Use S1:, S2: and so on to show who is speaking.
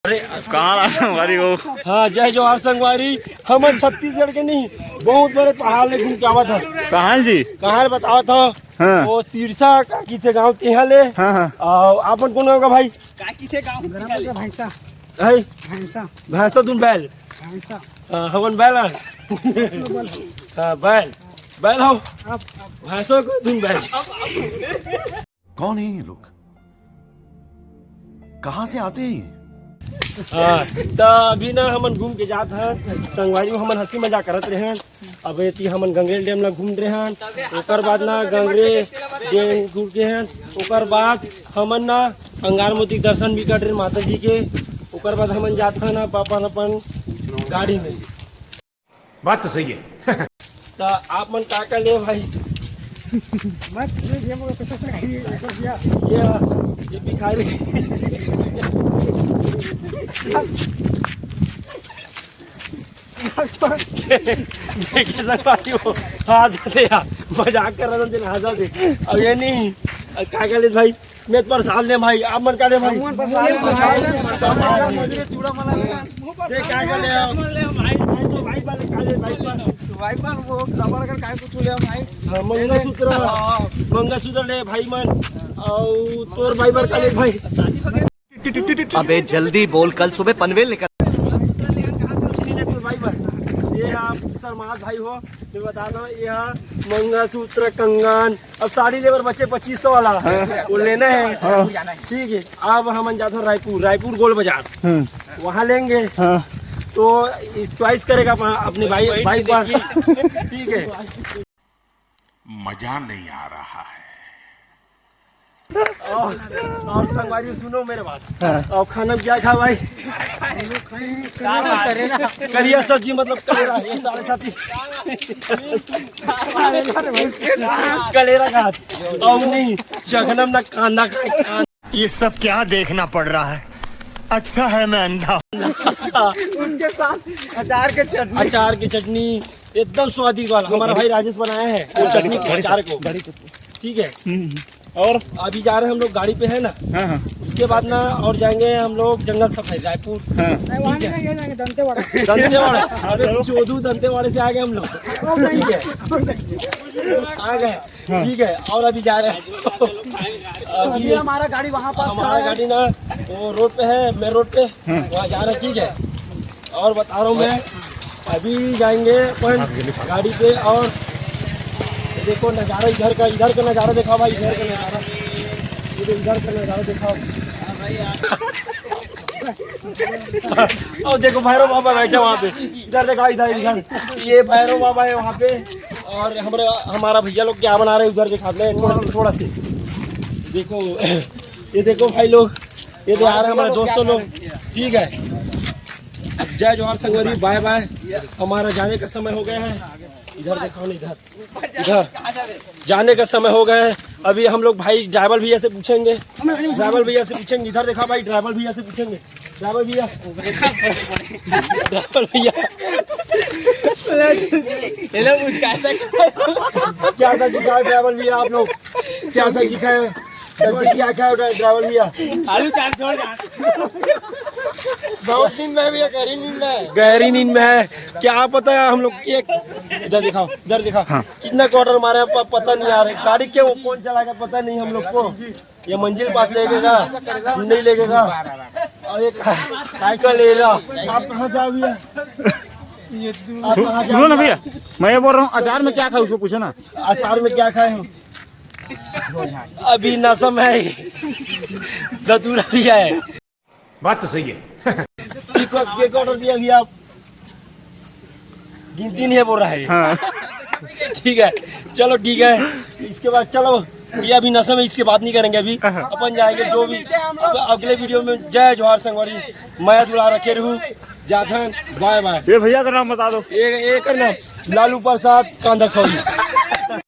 S1: अरे कहाँ संगवारी हो?
S2: हाँ जय जवाहर संगवारी। हम छत्तीसगढ़ के नहीं बहुत बड़े पहाड़ ले घूम के आवा था।
S1: कहाँ जी?
S2: कहाँ बतावा था?
S1: हाँ।
S2: वो सिरसा काकी थे गाँव के यहाँ ले।
S1: हाँ हाँ।
S2: आपन कौन होगा भाई?
S3: काकी थे गाँव का भैंसा
S2: है
S3: भैंसा
S2: भैंसा तुम बैल
S3: भैंसा
S2: हमन बैल हाँ बैल बैल हो भैंसों को तुम बैल।
S4: कौन है ये लोग? कहाँ से आते हैं?
S2: हाँ तो अभी ना हमन घूम के जात हैं संगवारी में। हमन हंसी मजाक करत रहे हैं। अब एती हमन गंगरेल डैम ला घूम रहे हैं। ओकर बाद ना गंगरे डैम घूम के हैं। ओकर बाद हमन ना अंगार मोती के दर्शन भी कर रहे माता जी के। ओकर बाद हमन जात हैं ना पापा अपन गाड़ी में।
S4: बात तो सही है।
S2: तो आप मन का ले भाई?
S3: मत ये मुझे पैसा से खाइए
S2: ये भिखारी संगवारी हो हंसते मजाक कर रहा था हंसा दे। अब ये नहीं क्या ले भाई मैं प्रसाद ले भाई। आप मन का ले भाई? मंगलसूत्र ले भाई मन और तोर भाई बर का ले भाई।
S5: अबे जल्दी बोल, कल सुबह पनवेल निकल।
S2: ये आप शर्माद भाई हो मैं बता दो। ये मंगलसूत्र कंगन अब साड़ी लेबर बच्चे 2500 वाला वो लेना है। ठीक है अब हम जाते हैं रायपुर गोल बाजार वहाँ लेंगे। तो चॉइस करेगा अपने भाई पर। ठीक है
S6: मजा नहीं आ रहा है।
S2: और संगवारी सुनो मेरे बात। और खाना में क्या खा भाई? करिया सब्जी मतलब कलेरा ये 7.5 कलेरा खा और नहीं चखनम ना कांदा खाए।
S4: ये सब क्या देखना पड़ रहा है? अच्छा है मैं अंधा।
S3: उसके साथ
S2: अचार की चटनी एकदम स्वादिष्ट वाला हमारा भाई राजेश बनाया है वो चटनी को अचार को। ठीक है और अभी जा रहे हैं हम लोग गाड़ी पे है ना। उसके बाद ना और जाएंगे हम लोग जंगल सफारी रायपुर। दंतेवाड़ा अरे चौधू दंतेवाड़े से आ गए हम लोग। ठीक है आ गए। ठीक है और अभी जा रहे हैं अभी
S3: हमारा गाड़ी वहाँ पास
S2: हमारा गाड़ी ना वो रोड पे है मेन रोड पे वहाँ जा रहे हैं। ठीक है और बता रहा हूँ मैं अभी जाएंगे अपन गाड़ी पे। और देखो नज़ारा इधर का नज़ारा देखा भाई। इधर का नज़ारा इधर का नज़ारा देखा। और देखो भैरव बाबा बैठे वहाँ पे। इधर देखा इधर ये भैरव बाबा है वहाँ पे। और हमारा भैया लोग क्या बना रहे हैं उधर दिखाते हैं थोड़ा से देखो। ये देखो भाई लोग ये आ रहे हैं हमारे दोस्तों लोग। ठीक है जय जवाहर संगवारी बाय बाय। हमारा जाने का समय हो गया है। इधर देखो ना इधर जाने का समय हो गया है। अभी हम लोग भाई ड्राइवर भैया से पूछेंगे। इधर देखा भाई ड्राइवर भैया से पूछेंगे। ड्राइवर भैया क्या सब्जी खाए ड्राइवर भैया? आप लोग क्या सब्जी खाए? क्या खाए ड्राइवर भैया?
S3: आलू 4 छोड़ बहुत दिन में भैया
S2: गहरी नींद में है। क्या पता है हम लोग एक इधर दिखाओ कितना क्वार्टर मारे पता नहीं आ रहा। गाड़ी क्यों कौन चलाएगा पता नहीं हम लोग को। ये मंजिल पास लेगेगा नहीं लेगेगा और एक साइकिल ले रहा। आप कहाँ से आओ भैया?
S1: सुनो ना भैया मैं ये बोल रहा हूँ अचार में क्या खाए उसको पूछो ना।
S2: अचार में क्या खाए हो? अभी नसम है धतूरा भी है।
S4: बात तो सही है।
S2: केक ऑर्डर दिया अभी आप गिनती नहीं है बोल रहा है। ठीक है चलो ठीक है। इसके बाद चलो ये अभी नशा में इसकी बात नहीं करेंगे। अभी अपन जाएंगे जो भी अगले वीडियो में। जय जवाहर संगवारी मैं दुला रखे रहूँ जाधन बाय बाय।
S1: ये भैया का नाम बता दो।
S2: एक नाम लालू प्रसाद कांदा खौरी।